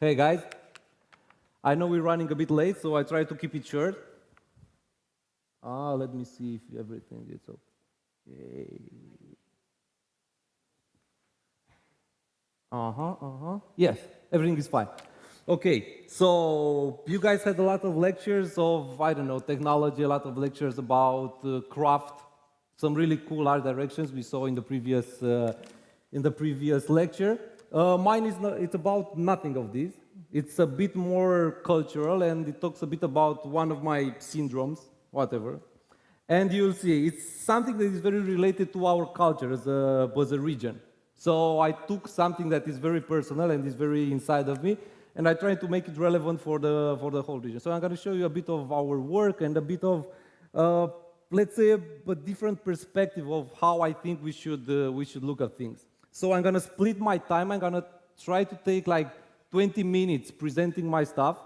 Hey guys, I know we're running a bit late, so I try to keep it short. Let me see if everything is okay. Yes, everything is fine. Okay, so you guys had a lot of lectures of, I don't know, technology, a lot of lectures about craft, some really cool art directions we saw in the previous lecture. Mine is not, it's about nothing of this. It's a bit more cultural, and it talks a bit about one of my syndromes, whatever. And you'll see, it's something that is very related to our culture as a region. So I took something that is very personal and is very inside of me, and I tried to make it relevant for the whole region. So I'm going to show you a bit of our work and a bit of, let's say, a different perspective of how I think we should look at things. So I'm going to split my time. I'm going to try to take like 20 minutes presenting my stuff,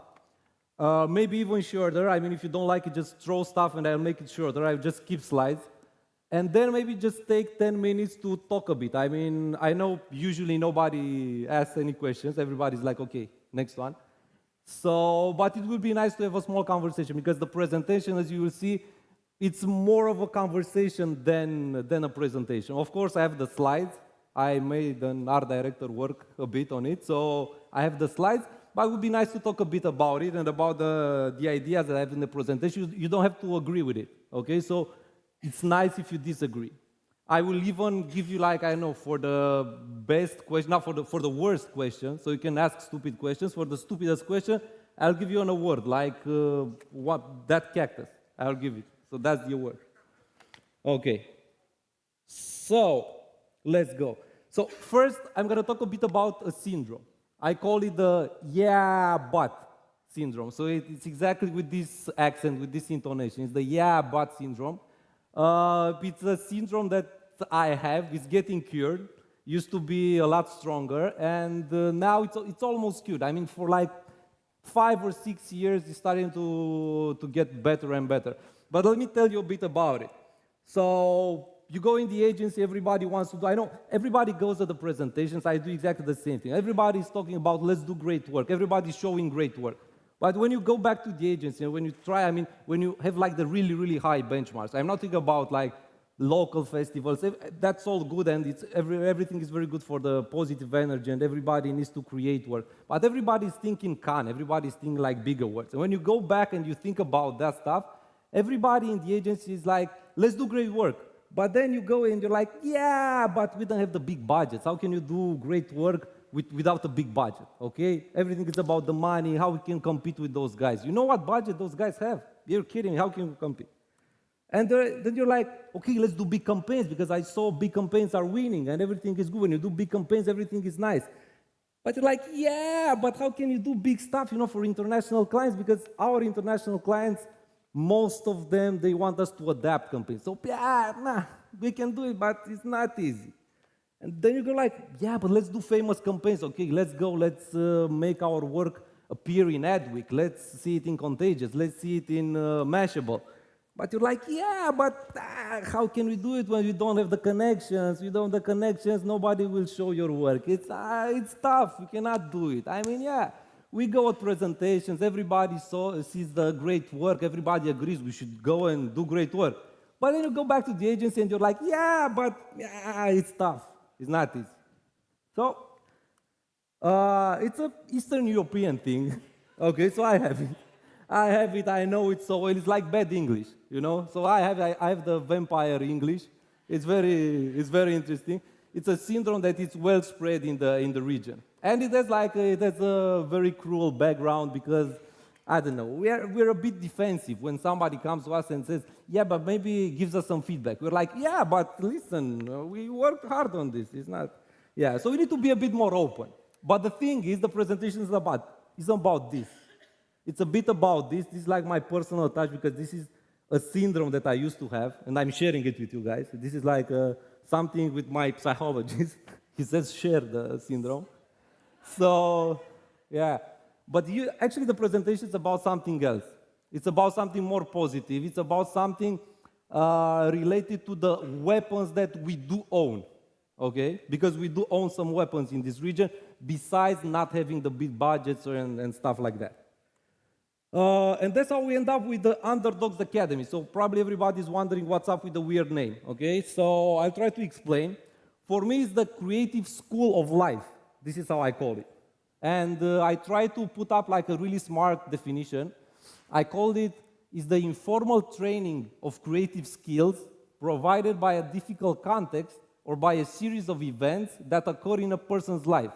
maybe even shorter. I mean, if you don't like it, just throw stuff and I'll make it shorter. I'll just keep slides. And then maybe just take 10 minutes to talk a bit. I mean, I know usually nobody asks any questions. Everybody's like, okay, next one. So, but it would be nice to have a small conversation because the presentation, as you will see, it's more of a conversation than a presentation. Of course, I have the slides. I made an art director work a bit on it, so I have the slides, but it would be nice to talk a bit about it and about the ideas that I have in the presentation. You don't have to agree with it, okay? So it's nice if you disagree. I will even give you, like, I don't know, for the best question, not for the worst question, so you can ask stupid questions. For the stupidest question, I'll give you an award, like that cactus, I'll give it. So that's the award. Okay, so let's go. So first, I'm going to talk a bit about a syndrome. I call it the yeah, but syndrome. So it's exactly with this accent, with this intonation. It's the yeah, but syndrome. It's a syndrome that I have. It's getting cured. Used to be a lot stronger, and now it's almost cured. I mean, for like 5 or 6 years, it's starting to get better and better. But let me tell you a bit about it. So you go in the agency, everybody wants to do, I know everybody goes to the presentations, I do exactly the same thing. Everybody's talking about let's do great work, everybody's showing great work. But when you go back to the agency, when you try, I mean, when you have like the really, really high benchmarks, I'm not thinking about like local festivals, that's all good and everything is very good for the positive energy and everybody needs to create work. But everybody's thinking Cannes, everybody's thinking like bigger works. And when you go back and you think about that stuff, everybody in the agency is like, let's do great work. But then you go and you're like, yeah, but we don't have the big budgets. How can you do great work without a big budget, okay? Everything is about the money, how we can compete with those guys. You know what budget those guys have? You're kidding me, how can we compete? And then you're like, okay, let's do big campaigns because I saw big campaigns are winning and everything is good. When you do big campaigns, everything is nice. But you're like, yeah, but how can you do big stuff, you know, for international clients? Because our international clients, most of them, they want us to adapt campaigns. So, yeah, we can do it, but it's not easy. And then you go like, yeah, but let's do famous campaigns. Okay, let's go, let's make our work appear in Adweek. Let's see it in Contagious. Let's see it in Mashable. But you're like, yeah, but how can we do it when we don't have the connections? We don't have the connections, nobody will show your work. It's tough, we cannot do it. I mean, yeah. We go at presentations, everybody sees the great work, everybody agrees we should go and do great work. But then you go back to the agency and you're like, yeah, but it's tough. It's not easy. So, it's an Eastern European thing. Okay, so I have it. I know it so well. It's like bad English, you know? So I have the vampire English. It's very interesting. It's a syndrome that is well spread in the region. And it has a very cruel background because, I don't know, we're a bit defensive when somebody comes to us and says, yeah, but maybe gives us some feedback. We're like, yeah, but listen, we worked hard on this. It's not, yeah, so we need to be a bit more open. But the thing is, the presentation is about this. It's a bit about this. This is like my personal touch because this is a syndrome that I used to have, and I'm sharing it with you guys. This is like something with my psychologist. He says share the syndrome. So, yeah. But actually, the presentation is about something else. It's about something more positive. It's about something related to the weapons that we do own. okay? Because we do own some weapons in this region, besides not having the big budgets and stuff like that. And that's how we end up with the Underdogs Academy. So probably everybody's wondering what's up with the weird name, okay? So I'll try to explain. For me, it's the creative school of life. This is how I call it. And I try to put up like a really smart definition. I called it, is the informal training of creative skills provided by a difficult context or by a series of events that occur in a person's life.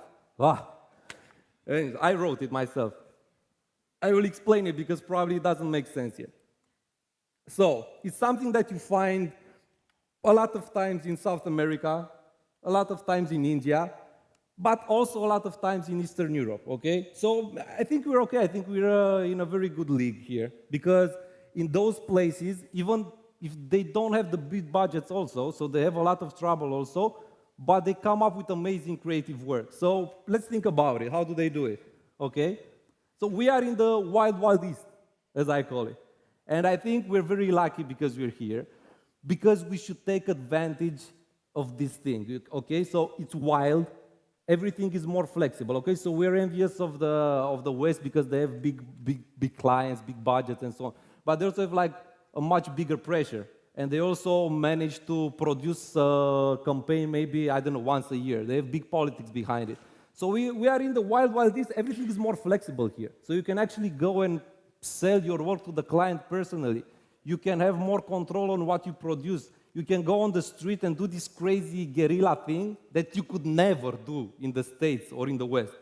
And I wrote it myself. I will explain it because probably it doesn't make sense yet. So, it's something that you find a lot of times in South America, a lot of times in India, but also a lot of times in Eastern Europe, okay? So, I think we're okay. I think we're in a very good league here because in those places, even if they don't have the big budgets also, so they have a lot of trouble also, but they come up with amazing creative work. So, let's think about it. How do they do it, okay? So we are in the wild, wild east, as I call it. And I think we're very lucky because we're here, because we should take advantage of this thing, okay? So it's wild, everything is more flexible, okay? So we're envious of the West because they have big clients, big budgets and so on. But they also have like a much bigger pressure. And they also manage to produce a campaign maybe, I don't know, once a year. They have big politics behind it. So we are in the wild, wild east. Everything is more flexible here. So you can actually go and sell your work to the client personally. You can have more control on what you produce. You can go on the street and do this crazy guerrilla thing that you could never do in the States or in the West.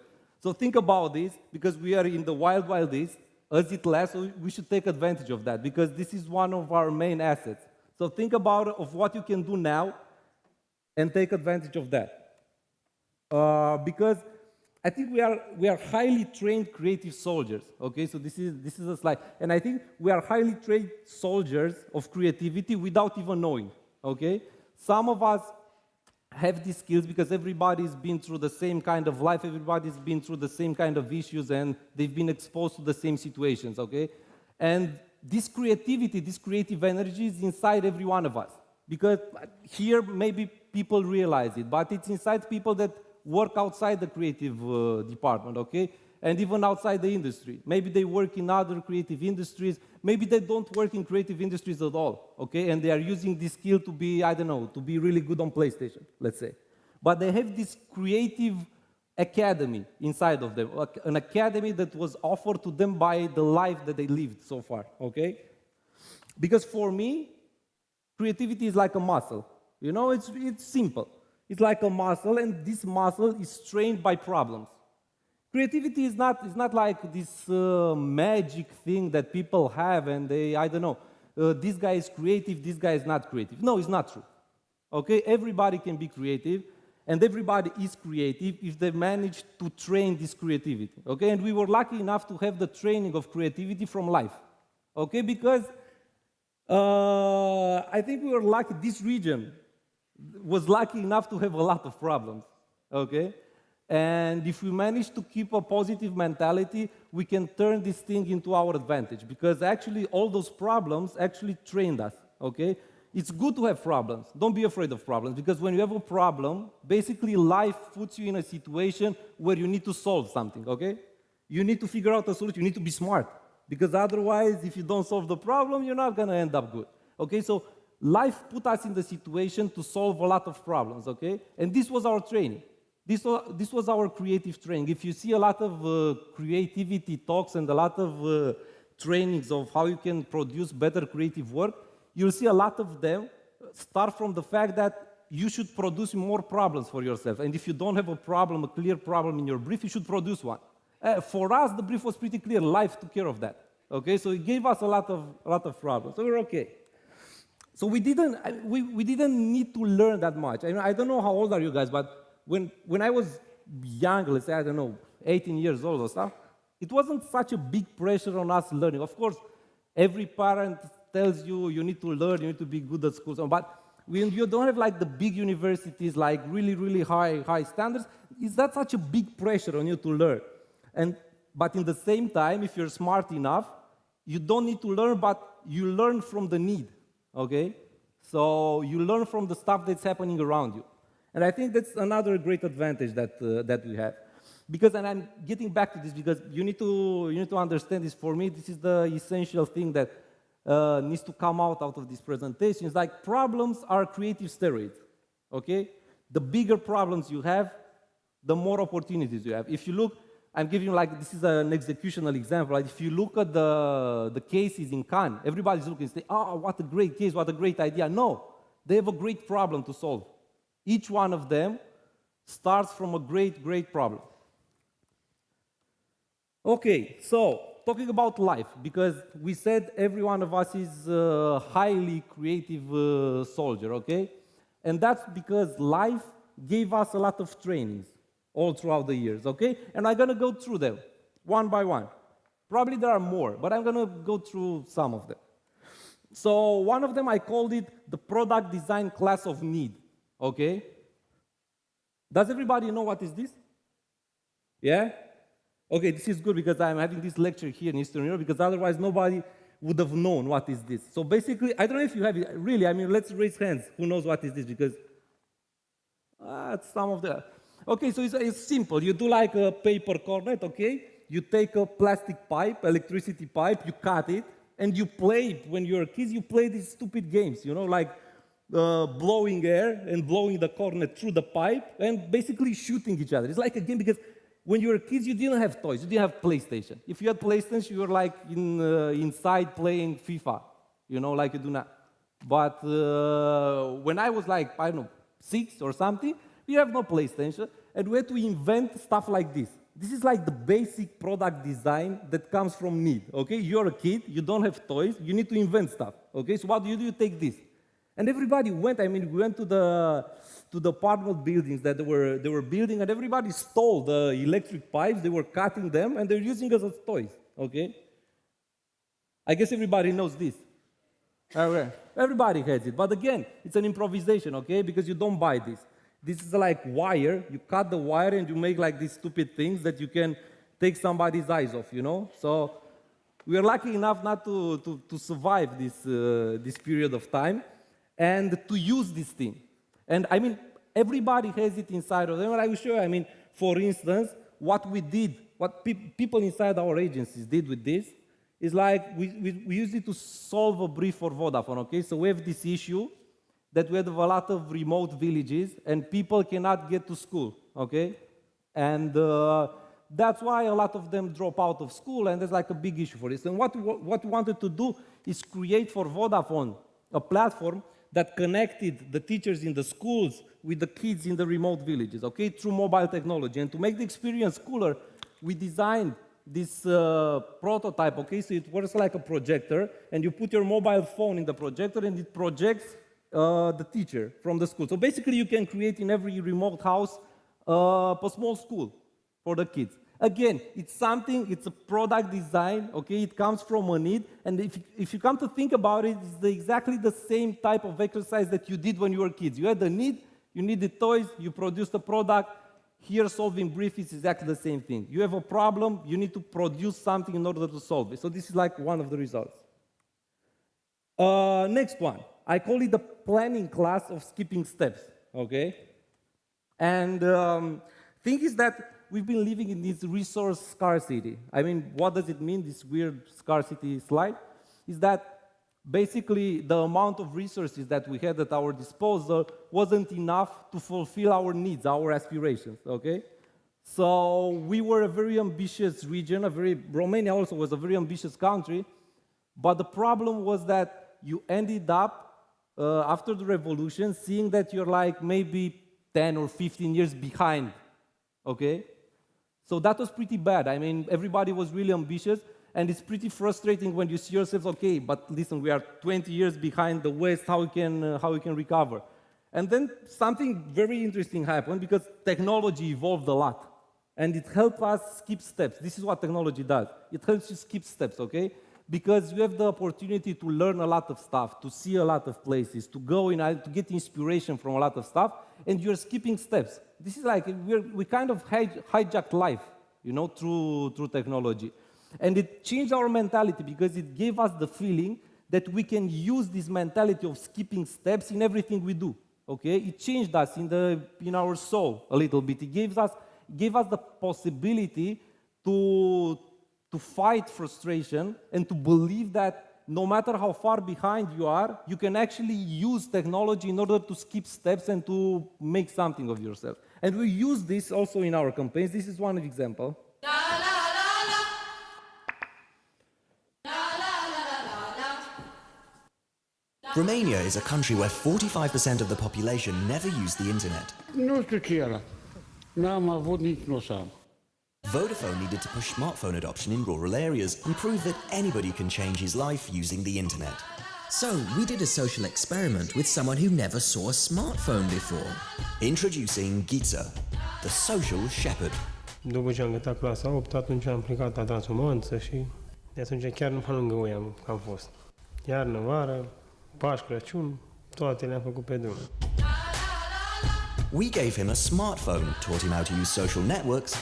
So think about this, because we are in the wild, wild east. As it lasts, so we should take advantage of that, because this is one of our main assets. So think about of what you can do now and take advantage of that. Because I think we are highly trained creative soldiers. Okay, so this is a slide, and I think we are highly trained soldiers of creativity without even knowing. Okay, some of us have these skills because everybody's been through the same kind of life, everybody's been through the same kind of issues, and they've been exposed to the same situations. Okay, and this creativity, this creative energy is inside every one of us. Because here maybe people realize it, but it's inside people that work outside the creative department, okay? And even outside the industry. Maybe they work in other creative industries. Maybe they don't work in creative industries at all, okay? And they are using this skill to be, I don't know, to be really good on PlayStation, let's say. But they have this creative academy inside of them, an academy that was offered to them by the life that they lived so far, okay? Because for me, creativity is like a muscle. You know, it's simple. It's like a muscle, and this muscle is trained by problems. Creativity is not like this magic thing that people have, and they, I don't know, this guy is creative, this guy is not creative. No, it's not true. Okay, everybody can be creative, and everybody is creative if they manage to train this creativity. Okay, and we were lucky enough to have the training of creativity from life. Okay, because I think we were lucky, this region was lucky enough to have a lot of problems, okay? And if we manage to keep a positive mentality, we can turn this thing into our advantage, because actually all those problems actually trained us, okay? It's good to have problems. Don't be afraid of problems, because when you have a problem, basically life puts you in a situation where you need to solve something, okay? You need to figure out a solution. You need to be smart, because otherwise, if you don't solve the problem, you're not going to end up good, okay? So life put us in the situation to solve a lot of problems, okay? And this was our training. This was our creative training. If you see a lot of creativity talks and a lot of trainings of how you can produce better creative work, you'll see a lot of them start from the fact that you should produce more problems for yourself. And if you don't have a problem, a clear problem in your brief, you should produce one. For us, the brief was pretty clear. Life took care of that, okay? So it gave us a lot of problems. So we're okay. So we didn't need to learn that much. I don't know how old are you guys, but when I was young, let's say, I don't know, 18 years old or stuff, it wasn't such a big pressure on us learning. Of course, every parent tells you you need to learn, you need to be good at school. But when you don't have like the big universities, like really, really high standards, it's not such a big pressure on you to learn. But in the same time, if you're smart enough, you don't need to learn, but you learn from the need. Okay? So you learn from the stuff that's happening around you. And I think that's another great advantage that we have. Because, and I'm getting back to this because you need to understand this. For me, this is the essential thing that needs to come out of this presentation. It's like problems are creative steroids, okay? The bigger problems you have, the more opportunities you have. If you look, I'm giving you like, this is an executional example. Like if you look at the cases in Cannes, everybody's looking and say, oh, what a great case, what a great idea. No, they have a great problem to solve. Each one of them starts from a great, great problem. Okay, so talking about life, because we said every one of us is a highly creative soldier, okay? And that's because life gave us a lot of trainings all throughout the years, okay? And I'm gonna go through them one by one. Probably there are more, but I'm gonna go through some of them. So one of them, I called it the product design class of need, okay? Does everybody know what is this? Yeah? Okay, this is good because I'm having this lecture here in Eastern Europe because otherwise nobody would have known what is this. So basically, I don't know if you have it. Really, I mean, let's raise hands. Who knows what is this? Because some of the... Okay, so it's simple. You do like a paper cornet, okay? You take a plastic pipe, electricity pipe, you cut it, and you play, when you're kids, you play these stupid games, you know, like blowing air and blowing the cornet through the pipe and basically shooting each other. It's like a game because when you were kids, you didn't have toys, you didn't have PlayStation. If you had PlayStation, you were like inside playing FIFA, you know, like you do now. But when I was like, I don't know, 6 or something, we have no PlayStation, and we had to invent stuff like this. This is like the basic product design that comes from need, okay? You're a kid, you don't have toys, you need to invent stuff, okay? So what do? You take this. And everybody went, I mean, we went to the apartment buildings that they were building, and everybody stole the electric pipes, they were cutting them, and they're using us as toys, okay? I guess everybody knows this. Okay. Everybody has it, but again, it's an improvisation, okay? Because you don't buy this. This is like wire, you cut the wire and you make like these stupid things that you can take somebody's eyes off, you know? So we are lucky enough not to survive this period of time and to use this thing. And I mean, everybody has it inside of them, and I will show you, I mean, for instance, what we did, what people inside our agencies did with this is like, we used it to solve a brief for Vodafone, okay? So we have this issue that we have a lot of remote villages and people cannot get to school, okay? And that's why a lot of them drop out of school, and there's like a big issue for this. And what we wanted to do is create for Vodafone a platform that connected the teachers in the schools with the kids in the remote villages, okay, through mobile technology. And to make the experience cooler, we designed this prototype, okay, so it works like a projector, and you put your mobile phone in the projector, and it projects the teacher from the school. So basically, you can create in every remote house a small school for the kids. Again, it's a product design, okay? It comes from a need, and if you come to think about it, it's exactly the same type of exercise that you did when you were kids. You had a need, you needed toys, you produced a product. Here, solving brief is exactly the same thing. You have a problem, you need to produce something in order to solve it. So this is like one of the results. Next one. I call it the planning class of skipping steps, okay? And thing is that we've been living in this resource scarcity. I mean, what does it mean, this weird scarcity slide? Is that basically the amount of resources that we had at our disposal wasn't enough to fulfill our needs, our aspirations, okay? So we were a very ambitious region, Romania also was a very ambitious country, but the problem was that you ended up after the revolution, seeing that you're like maybe 10 or 15 years behind, okay? So that was pretty bad. I mean, everybody was really ambitious, and it's pretty frustrating when you see yourselves, okay, but listen, we are 20 years behind the West, how we can recover? And then something very interesting happened because technology evolved a lot, and it helped us skip steps. This is what technology does. It helps you skip steps, okay? Because you have the opportunity to learn a lot of stuff, to see a lot of places, to go in, to get inspiration from a lot of stuff, and you're skipping steps. This is like, we kind of hijacked life, you know, through technology. And it changed our mentality because it gave us the feeling that we can use this mentality of skipping steps in everything we do. okay? It changed us in our soul a little bit. It gave us the possibility to fight frustration and to believe that no matter how far behind you are, you can actually use technology in order to skip steps and to make something of yourself. And we use this also in our campaigns. This is one example. Romania is a country where 45% of the population never use the internet. Nu știu ce era. N-am avut, nici nu o să am. Vodafone needed to push smartphone adoption in rural areas and prove that anybody can change his life using the internet. So, we did a social experiment with someone who never saw a smartphone before. Introducing Ghiță, the social shepherd. După ce am gătat clasa 8, atunci am plecat la transumanță și de atunci chiar numai lângă voi am fost. Iarnă, vară, Paști, Crăciun, toate le-am făcut pe drum. We gave him a smartphone, taught him how to use social networks,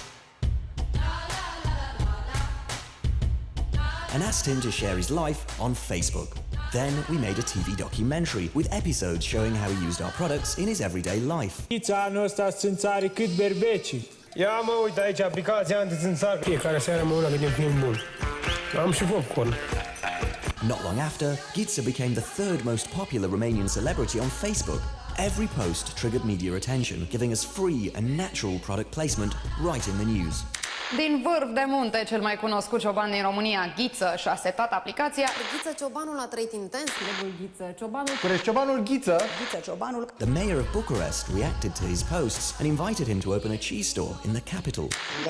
and asked him to share his life on Facebook. Then we made a TV documentary with episodes showing how he used our products in his everyday life. Ghiță, anul ăsta țânțarii cât berbecii. Ia mă uite aici, aplicația anti-țânțar. Fiecare seară mă una din film bun. Am și popcorn. Not long after, Ghiță became the third most popular Romanian celebrity on Facebook. Every post triggered media attention, giving us free and natural product placement right in the news. Din vârf de munte, cel mai cunoscut cioban din România, Ghiță, și-a setat aplicația Ghiță, ciobanul a trăit intens. Ghiță, ciobanul... Ciobanul Ghiță. Ghiță, ciobanul... The mayor of Bucharest reacted to his posts and invited him to open a cheese store in the capital.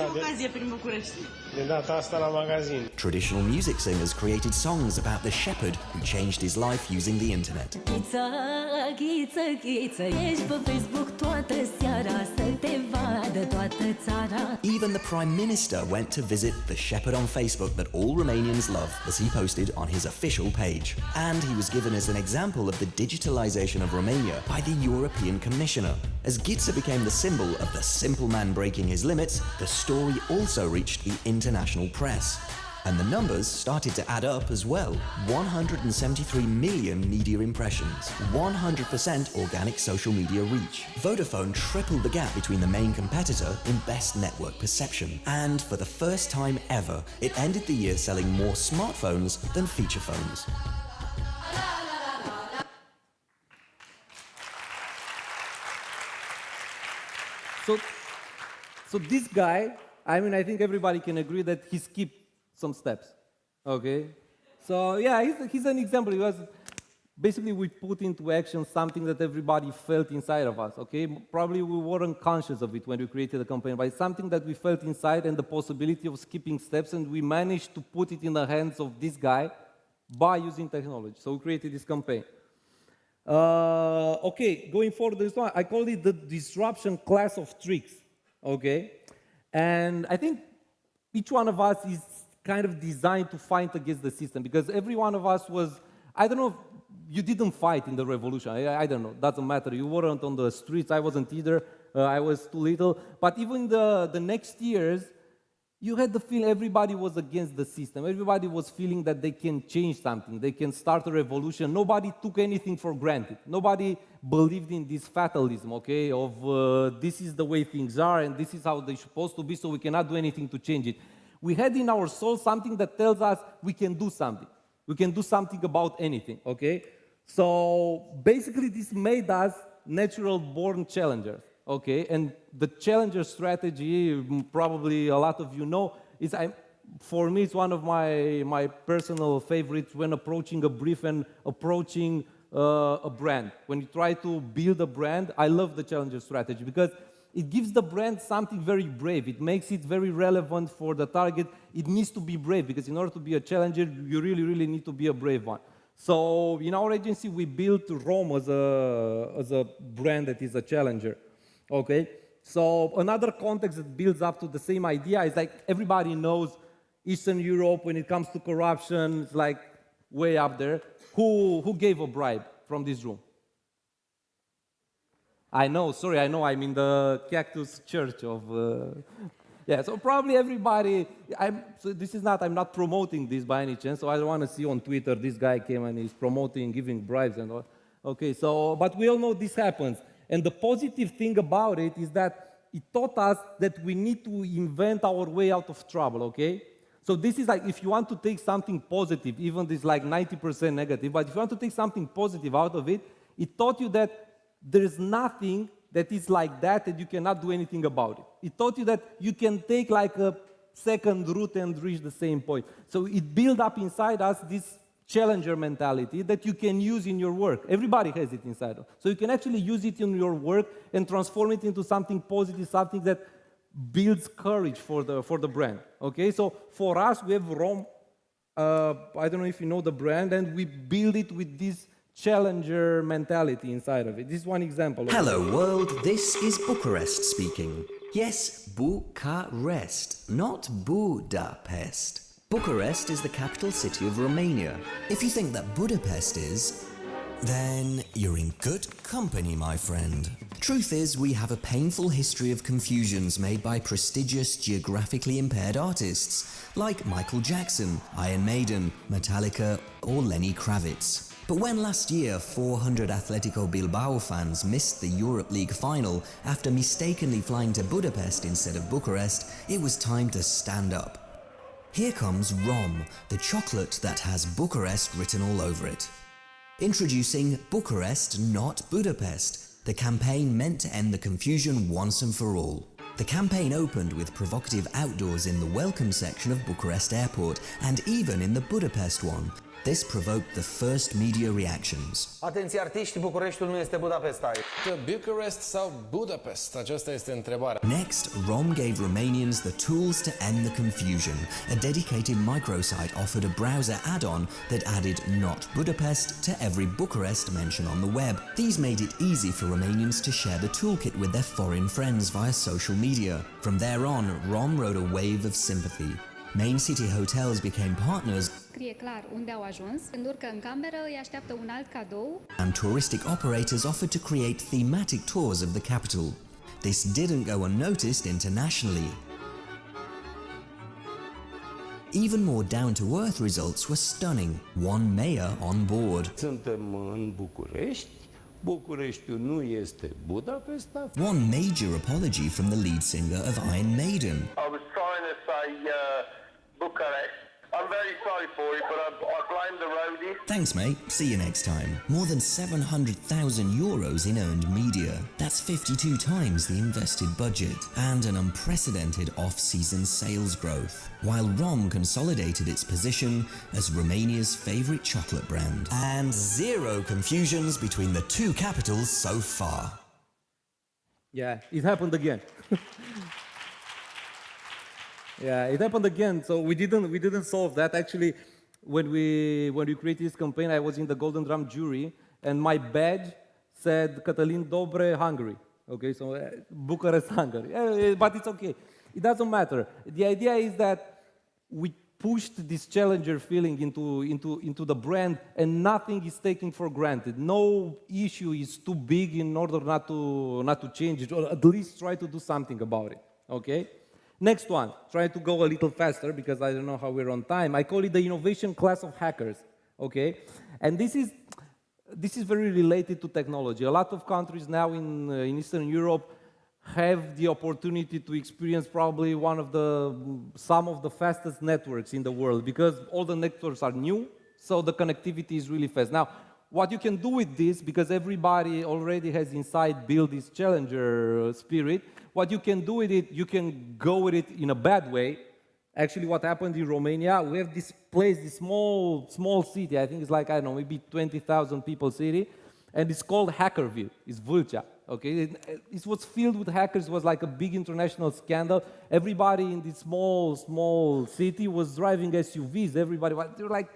Ocazie prin București. De data asta la magazin. Traditional music singers created songs about the shepherd who changed his life using the internet. Ghiță, Ghiță, Ghiță, ești pe Facebook toată seara, să te vadă toată țara. Even the Prime Minister went to visit the shepherd on Facebook that all Romanians love, as he posted on his official page. And he was given as an example of the digitalization of Romania by the European Commissioner. As Ghiță became the symbol of the simple man breaking his limits, the story also reached the international press. And the numbers started to add up as well. 173 million media impressions, 100% organic social media reach. Vodafone tripled the gap between the main competitor in best network perception. And for the first time ever, it ended the year selling more smartphones than feature phones. So this guy, I mean, I think everybody can agree that he skipped some steps, okay? So yeah, he's an example. Basically, we put into action something that everybody felt inside of us, okay? Probably we weren't conscious of it when we created the campaign, but it's something that we felt inside and the possibility of skipping steps, and we managed to put it in the hands of this guy by using technology. So we created this campaign. Okay, going forward, this one, I call it the disruption class of tricks, okay? And I think each one of us is kind of designed to fight against the system, because every one of us was, I don't know, you didn't fight in the revolution, I don't know, doesn't matter, you weren't on the streets, I wasn't either, I was too little, but even the next years, you had the feeling everybody was against the system, everybody was feeling that they can change something, they can start a revolution, nobody took anything for granted, nobody believed in this fatalism, okay, of this is the way things are and this is how they're supposed to be, so we cannot do anything to change it. We had in our soul something that tells us we can do something. We can do something about anything, okay? So basically this made us natural-born challengers, okay? And the challenger strategy, probably a lot of you know, is for me it's one of my personal favorites when approaching a brief and approaching a brand. When you try to build a brand, I love the challenger strategy because it gives the brand something very brave. It makes it very relevant for the target. It needs to be brave because in order to be a challenger, you really, really need to be a brave one. So in our agency, we built Rome as a brand that is a challenger, okay? So another context that builds up to the same idea is like everybody knows Eastern Europe, when it comes to corruption, it's like way up there. Who gave a bribe from this room? I know, sorry, I know I'm in the KAKTUS church of, yeah, so probably everybody, so this is not, I'm not promoting this by any chance, so I don't want to see on Twitter, this guy came and he's promoting, giving bribes and all. Okay, so, but we all know this happens. And the positive thing about it is that it taught us that we need to invent our way out of trouble, okay? So this is like, if you want to take something positive, even this like 90% negative, but if you want to take something positive out of it, it taught you that there's nothing that is like that and you cannot do anything about it. It taught you that you can take like a second route and reach the same point. So it built up inside us this challenger mentality that you can use in your work. Everybody has it inside. So you can actually use it in your work and transform it into something positive, something that builds courage for the brand. Okay, so for us, we have Rom. I don't know if you know the brand, and we build it with this challenger mentality inside of it. This is one example. Hello world, this is Bucharest speaking. Yes, Bucharest, not Budapest. Bucharest is the capital city of Romania. If you think that Budapest is, then you're in good company, my friend. Truth is, we have a painful history of confusions made by prestigious, geographically impaired artists, like Michael Jackson, Iron Maiden, Metallica, or Lenny Kravitz. But when last year 400 Atletico Bilbao fans missed the Europe League final after mistakenly flying to Budapest instead of Bucharest, it was time to stand up. Here comes Rom, the chocolate that has Bucharest written all over it. Introducing Bucharest, not Budapest, the campaign meant to end the confusion once and for all. The campaign opened with provocative outdoors in the welcome section of Bucharest Airport and even in the Budapest one. This provoked the first media reactions. Atenție artiști, Bucureștiul nu este Budapesta. Bucharest sau Budapest? Aceasta este întrebarea. Next, Rom gave Romanians the tools to end the confusion. A dedicated microsite offered a browser add-on that added not Budapest to every Bucharest mention on the web. These made it easy for Romanians to share the toolkit with their foreign friends via social media. From there on, Rom rode a wave of sympathy. Main city hotels became partners. Scrie clar unde au ajuns, când urcă în cameră îi așteaptă un alt cadou. And touristic operators offered to create thematic tours of the capital. This didn't go unnoticed internationally. Even more down-to-earth results were stunning. One mayor on board. Suntem în București. Bucureștiul nu este Budapesta. One major apology from the lead singer of Iron Maiden. I was trying to say Bucharest. I'm very sorry for it, but I blame the roadies. Thanks, mate. See you next time. More than 700,000 euros in earned media. That's 52 times the invested budget and an unprecedented off-season sales growth, while Rom consolidated its position as Romania's favorite chocolate brand. And zero confusions between the two capitals so far. Yeah, it happened again. Yeah, it happened again. So we didn't solve that. Actually, when we created this campaign, I was in the Golden Drum jury, and my badge said Catalin Dobre, Hungary. Okay, so Bucharest, Hungary. But it's okay. It doesn't matter. The idea is that we pushed this challenger feeling into the brand, and nothing is taken for granted. No issue is too big in order not to change it, or at least try to do something about it. Okay. Next one, try to go a little faster because I don't know how we're on time. I call it the innovation class of hackers, okay? And this is very related to technology. A lot of countries now in Eastern Europe have the opportunity to experience probably some of the fastest networks in the world because all the networks are new, so the connectivity is really fast. Now, what you can do with this, because everybody already has inside built this challenger spirit, what you can do with it, you can go with it in a bad way. Actually, what happened in Romania, we have this place, this small city, I think it's like, I don't know, maybe 20,000 people city, and it's called Hackerville, it's Vâlcea, okay? It was filled with hackers, it was like a big international scandal. Everybody in this small city was driving SUVs, they were like,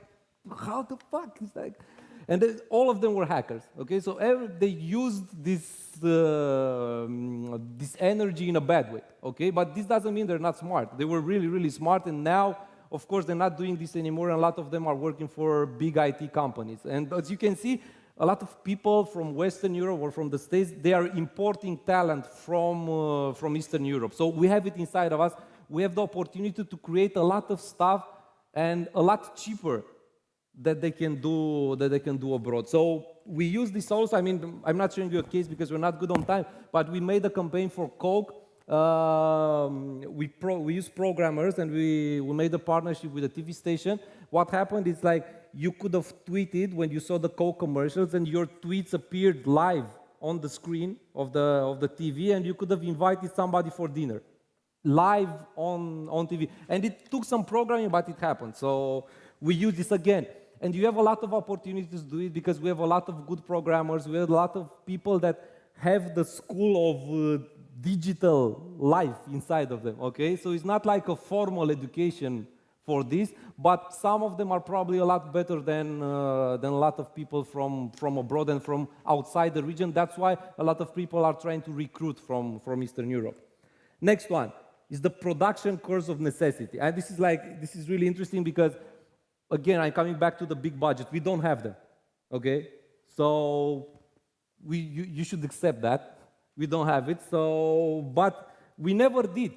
how the fuck? It's like, and all of them were hackers, okay? So they used this energy in a bad way, okay? But this doesn't mean they're not smart. They were really, really smart, and now, of course, they're not doing this anymore, and a lot of them are working for big IT companies. And as you can see, a lot of people from Western Europe or from the States, they are importing talent from Eastern Europe. So we have it inside of us. We have the opportunity to create a lot of stuff and a lot cheaper that they can do abroad. So we use this also. I mean, I'm not showing you a case because we're not good on time, but we made a campaign for Coke. We use programmers and we made a partnership with a TV station. What happened is like you could have tweeted when you saw the Coke commercials and your tweets appeared live on the screen of the TV, and you could have invited somebody for dinner live on TV. And it took some programming, but it happened. So we use this again. And you have a lot of opportunities to do it because we have a lot of good programmers. We have a lot of people that have the school of digital life inside of them, okay? So it's not like a formal education for this, but some of them are probably a lot better than a lot of people from abroad and from outside the region. That's why a lot of people are trying to recruit from Eastern Europe. Next one is the production course of necessity. And this is really interesting because, again, I'm coming back to the big budget. We don't have them, okay? So you should accept that. We don't have it, but we never did.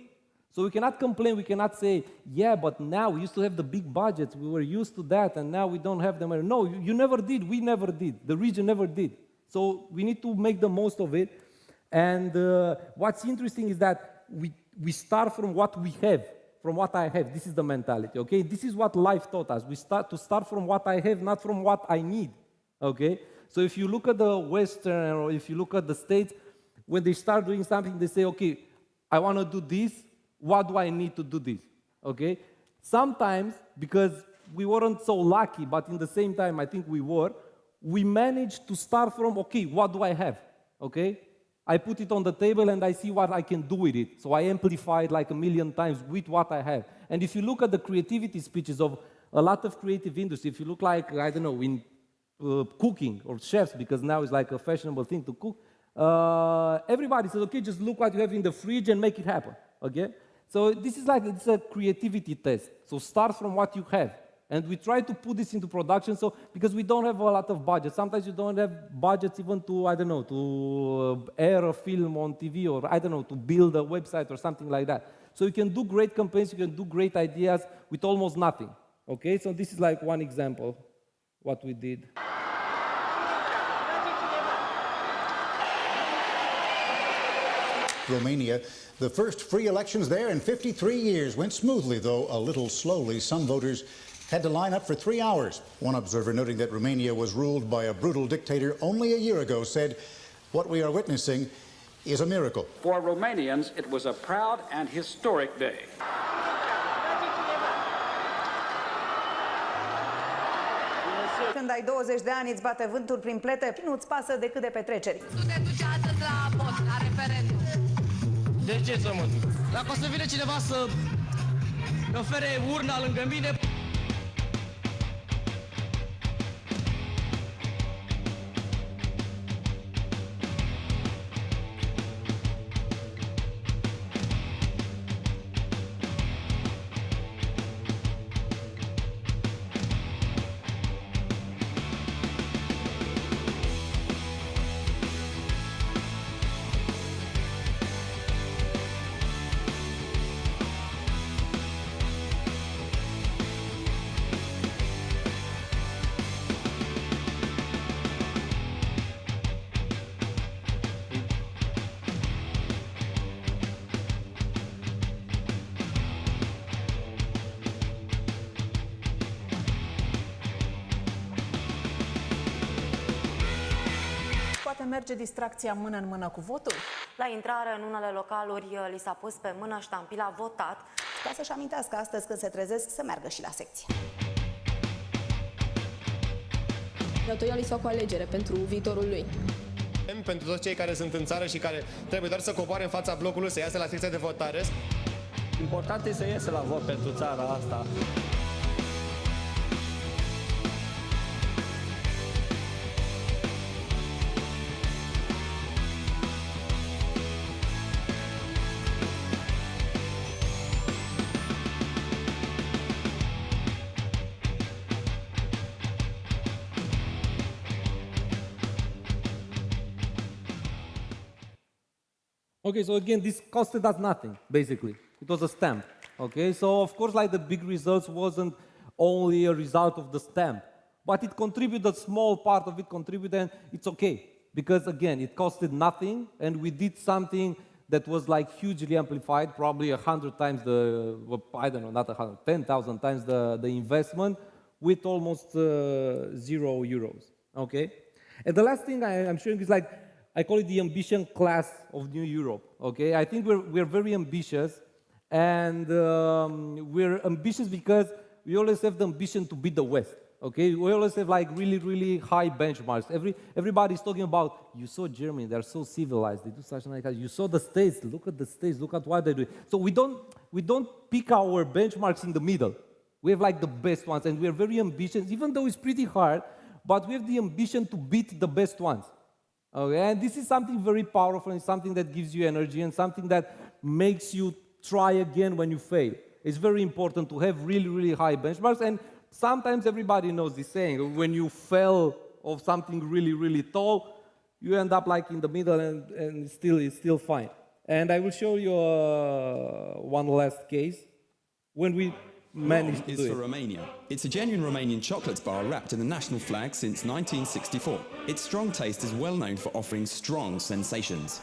So we cannot complain, we cannot say, yeah, but now we used to have the big budgets, we were used to that, and now we don't have them. No, you never did, we never did, the region never did. So we need to make the most of it. And what's interesting is that we start from what we have, from what I have. This is the mentality, okay? This is what life taught us. We start from what I have, not from what I need, okay? So if you look at the Western, or if you look at the States, when they start doing something, they say, okay, I want to do this. What do I need to do this? Okay? Sometimes, because we weren't so lucky, but in the same time, I think we managed to start from, okay, what do I have? Okay? I put it on the table and I see what I can do with it. So I amplify it like a million times with what I have. And if you look at the creativity speeches of a lot of creative industry, if you look like, I don't know, in cooking or chefs, because now it's like a fashionable thing to cook, everybody says, okay, just look what you have in the fridge and make it happen, okay? So this is like, it's a creativity test. So start from what you have. And we try to put this into production, so because we don't have a lot of budget. Sometimes you don't have budgets even to, I don't know, to air a film on TV, or I don't know, to build a website or something like that. So you can do great campaigns, you can do great ideas with almost nothing, okay? So this is like one example, what we did. Romania. The first free elections there in 53 years went smoothly, though a little slowly. Some voters had to line up for 3 hours. One observer, noting that Romania was ruled by a brutal dictator only a year ago, said, "What we are witnessing is a miracle." For Romanians, it was a proud and historic day. Când ai 20 de ani, îți bate vântul prin plete, nu-ți pasă decât de petreceri. Tu te duci astăzi la vot, la referendum. De ce să mă duc? Dacă o să vină cineva să ofere urna lângă mine... Merge distracția mână în mână cu votul? La intrare în unele localuri li s-a pus pe mână ștampila votat. Ca să-și amintească astăzi când se trezesc să meargă și la secție. Datoria li se fac o alegere pentru viitorul lui. Pentru toți cei care sunt în țară și care trebuie doar să coboare în fața blocului, să iasă la secția de votare. Important este să iese la vot pentru țara asta. Okay, so again, this costed us nothing, basically. It was a stamp, okay? So, of course, like the big results wasn't only a result of the stamp. but it contributed, a small part of it contributed, and it's okay. Because again, it costed nothing, and we did something that was like hugely amplified, probably 100 times I don't know, not 100, 10,000 times the investment, with almost €0, okay? And the last thing I'm showing is like, I call it the ambition class of New Europe, okay? I think we're very ambitious, and we're ambitious because we always have the ambition to beat the West, okay? We always have like really, really high benchmarks. Everybody's talking about, you saw Germany, they're so civilized, they do such like that. You saw the States, look at the States, look at what they do. So we don't pick our benchmarks in the middle. We have like the best ones, and we're very ambitious, even though it's pretty hard, but we have the ambition to beat the best ones. Okay? And this is something very powerful, and something that gives you energy, and something that makes you try again when you fail. It's very important to have really, really high benchmarks, and sometimes everybody knows this saying, when you fail of something really, really tall, you end up like in the middle, and it's still fine. And I will show you one last case when we managed to do it. For Romania. It's a genuine Romanian chocolate bar wrapped in the national flag since 1964. Its strong taste is well known for offering strong sensations.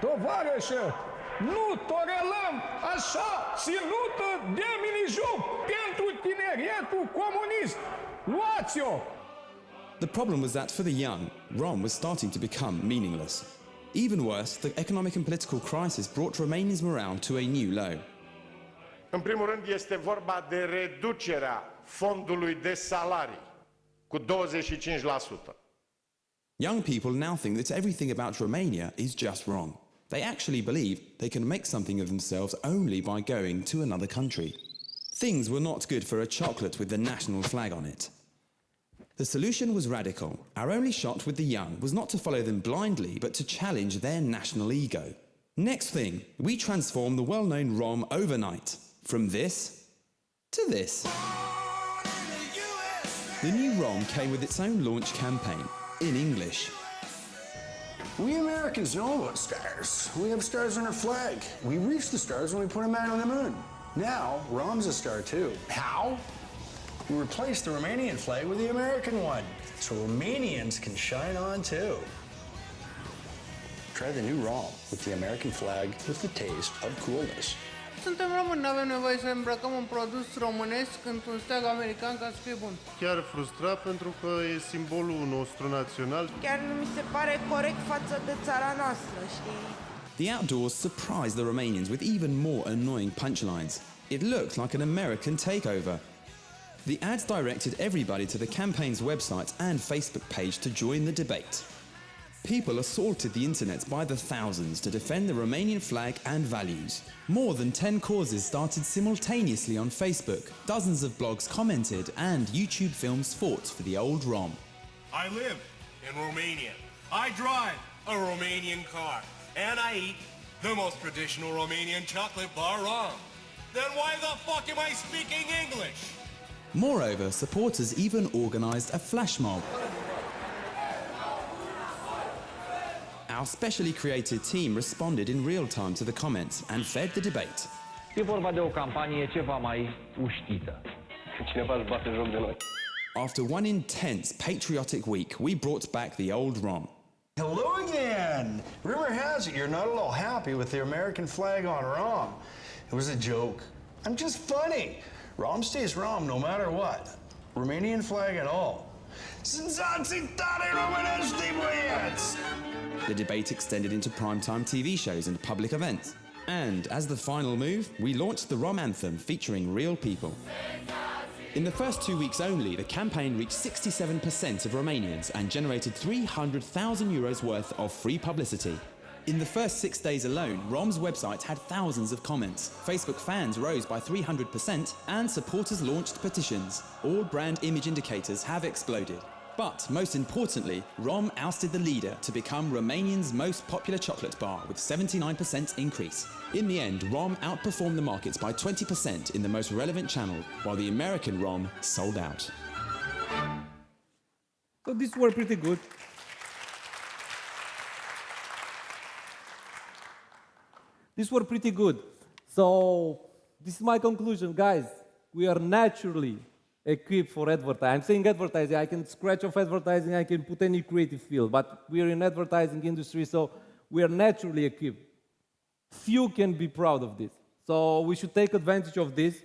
Tovarășă, nu tolerăm așa ținută de minijoc pentru tineretul comunist. Luați-o! The problem was that for the young, Rom was starting to become meaningless. Even worse, the economic and political crisis brought Romanians' morale to a new low. În primul rând este vorba de reducerea fondului de salarii cu 25%. Young people now think that everything about Romania is just wrong. They actually believe they can make something of themselves only by going to another country. Things were not good for a chocolate with the national flag on it. The solution was radical. Our only shot with the young was not to follow them blindly, but to challenge their national ego. Next thing, we transformed the well-known Rom overnight. From this to this. The new Rom came with its own launch campaign, in English. We Americans know about stars. We have stars on our flag. We reached the stars when we put a man on the moon. Now, Rom's a star too. How? We replaced the Romanian flag with the American one, so Romanians can shine on too. Try the new Rom with the American flag with the taste of coolness. Suntem români, nu avem nevoie să îmbrăcăm un produs românesc într-un steag american ca să fie bun. Chiar frustrat pentru că e simbolul nostru național. Chiar nu mi se pare corect față de țara noastră, știi? The outdoors surprised the Romanians with even more annoying punchlines. It looked like an American takeover. The ads directed everybody to the campaign's website and Facebook page to join the debate. People assaulted the internet by the thousands to defend the Romanian flag and values. More than 10 causes started simultaneously on Facebook. Dozens of blogs commented, and YouTube films fought for the old Rom. I live in Romania. I drive a Romanian car. And I eat the most traditional Romanian chocolate bar Rom. Then why the fuck am I speaking English? Moreover, supporters even organised a flash mob. Our specially created team responded in real time to the comments and fed the debate. E vorba de o campanie ceva mai uștită. Cineva își bate joc de noi. After one intense patriotic week, we brought back the old Rom. Hello again! Rumor has it you're not at all happy with the American flag on Rom. It was a joke. I'm just funny. Rom stays Rom no matter what. Romanian flag and all. The debate extended into primetime TV shows and public events. And as the final move, we launched the Rom anthem featuring real people. In the first 2 weeks only, the campaign reached 67% of Romanians and generated €300,000 worth of free publicity. In the first 6 days alone, Rom's website had thousands of comments, Facebook fans rose by 300%, and supporters launched petitions. All brand image indicators have exploded. But most importantly, Rom ousted the leader to become Romanians' most popular chocolate bar with 79% increase. In the end, Rom outperformed the markets by 20% in the most relevant channel, while the American Rom sold out. So these were pretty good. These were pretty good. So this is my conclusion, guys. We are naturally equipped for advertising. I'm saying advertising. I can scratch off advertising. I can put any creative field. But we are in advertising industry, so we are naturally equipped. Few can be proud of this. So we should take advantage of this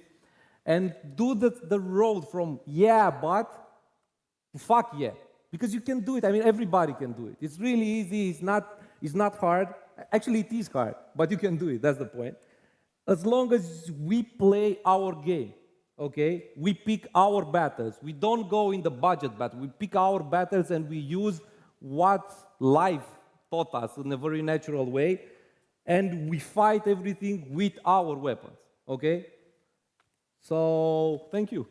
and do the road from yeah, but to fuck yeah. Because you can do it. I mean, everybody can do it. It's really easy. It's not hard. Actually, it is hard, but you can do it. That's the point. As long as we play our game, okay? We pick our battles. We don't go in the budget battle. We pick our battles and we use what life taught us in a very natural way, and we fight everything with our weapons, okay? So, thank you.